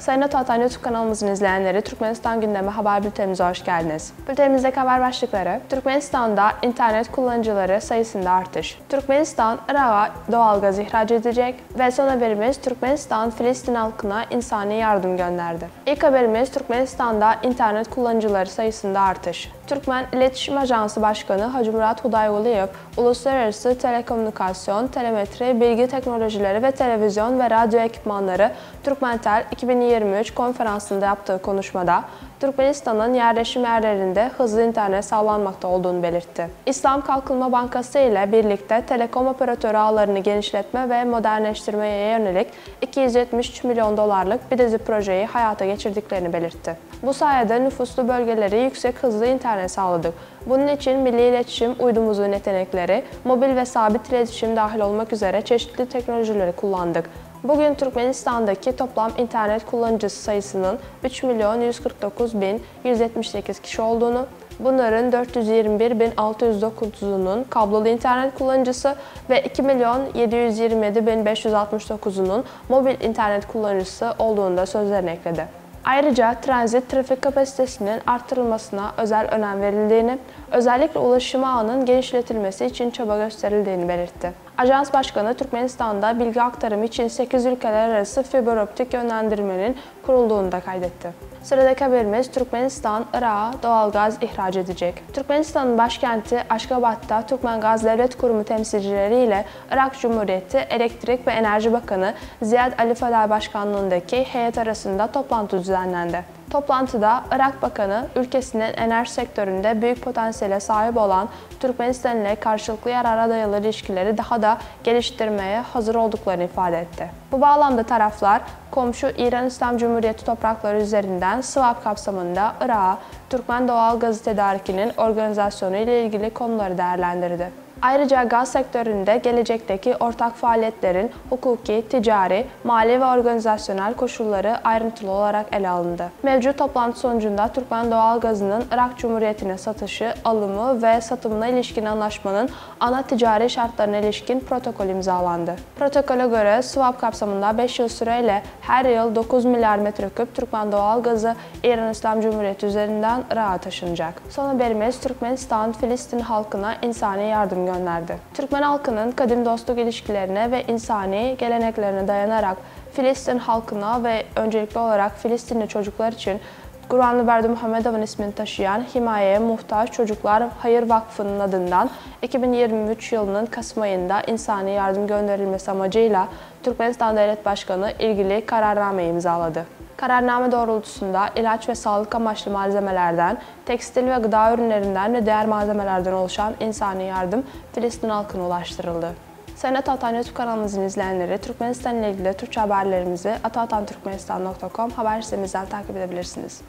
Sayın Atatan YouTube kanalımızın izleyenleri, Türkmenistan gündemi haber bültenimize hoş geldiniz. Bültenimizdeki haber başlıkları: Türkmenistan'da internet kullanıcıları sayısında artış. Türkmenistan, Irak'a doğalgaz ihraç edecek ve son haberimiz Türkmenistan, Filistin halkına insani yardım gönderdi. İlk haberimiz Türkmenistan'da internet kullanıcıları sayısında artış. Türkmen İletişim Ajansı Başkanı Hacı Murat Hudayvuliyev, Uluslararası Telekomünikasyon, Telemetri, Bilgi Teknolojileri ve Televizyon ve Radyo Ekipmanları Türkmentel 2023 konferansında yaptığı konuşmada Türkmenistan'ın yerleşim yerlerinde hızlı internet sağlanmakta olduğunu belirtti. İslam Kalkınma Bankası ile birlikte telekom operatörü ağlarını genişletme ve modernleştirmeye yönelik 273 milyon dolarlık bir dizi projeyi hayata geçirdiklerini belirtti. Bu sayede nüfuslu bölgeleri yüksek hızlı internet sağladık. Bunun için milli iletişim uydumuzun yetenekleri, mobil ve sabit iletişim dahil olmak üzere çeşitli teknolojileri kullandık. Bugün Türkmenistan'daki toplam internet kullanıcısı sayısının 3.149.178 kişi olduğunu, bunların 421.609'unun kablolu internet kullanıcısı ve 2.727.569'unun mobil internet kullanıcısı olduğunu da sözlerine ekledi. Ayrıca transit trafik kapasitesinin artırılmasına özel önem verildiğini, özellikle ulaşım ağının genişletilmesi için çaba gösterildiğini belirtti. Ajans Başkanı, Türkmenistan'da bilgi aktarımı için 8 ülkeler arası fiber optik yönlendirmenin kurulduğunu da kaydetti. Sıradaki haberimiz Türkmenistan, Irak'a doğalgaz ihraç edecek. Türkmenistan'ın başkenti Aşgabat'ta Türkmengaz Devlet Kurumu temsilcileri ile Irak Cumhuriyeti Elektrik ve Enerji Bakanı Ziyad Ali Fadel başkanlığındaki heyet arasında toplantı düzenlendi. Toplantıda Irak Bakanı, ülkesinin enerji sektöründe büyük potansiyele sahip olan Türkmenistan ile karşılıklı yarara dayalı ilişkileri daha da geliştirmeye hazır olduklarını ifade etti. Bu bağlamda taraflar, komşu İran İslam Cumhuriyeti toprakları üzerinden swap kapsamında Irak'a Türkmen doğal gazı tedarikinin organizasyonu ile ilgili konuları değerlendirdi. Ayrıca gaz sektöründe gelecekteki ortak faaliyetlerin hukuki, ticari, mali ve organizasyonel koşulları ayrıntılı olarak ele alındı. Mevcut toplantı sonucunda Türkmen doğal gazının Irak Cumhuriyeti'ne satışı, alımı ve satımına ilişkin anlaşmanın ana ticari şartlarına ilişkin protokol imzalandı. Protokole göre swap kapsamında 5 yıl süreyle her yıl 9 milyar metreküp Türkmen doğal gazı İran İslam Cumhuriyeti üzerinden Irak'a taşınacak. Son haberimiz Türkmenistan, Filistin halkına insani yardım gönderdi. Türkmen halkının kadim dostluk ilişkilerine ve insani geleneklerine dayanarak Filistin halkına ve öncelikli olarak Filistinli çocuklar için Guranlı Berdi Muhammedov'un ismini taşıyan Himayeye Muhtaç Çocuklar Hayır Vakfı'nın adından 2023 yılının Kasım ayında insani yardım gönderilmesi amacıyla Türkmenistan Devlet Başkanı ilgili kararnameyi imzaladı. Kararname doğrultusunda ilaç ve sağlık amaçlı malzemelerden, tekstil ve gıda ürünlerinden ve diğer malzemelerden oluşan insani yardım Filistin halkına ulaştırıldı. Sayın Atatan YouTube kanalımızın izleyenleri, Türkmenistan ile ilgili Türkçe haberlerimizi atatanturkmenistan.com haber sitemizden takip edebilirsiniz.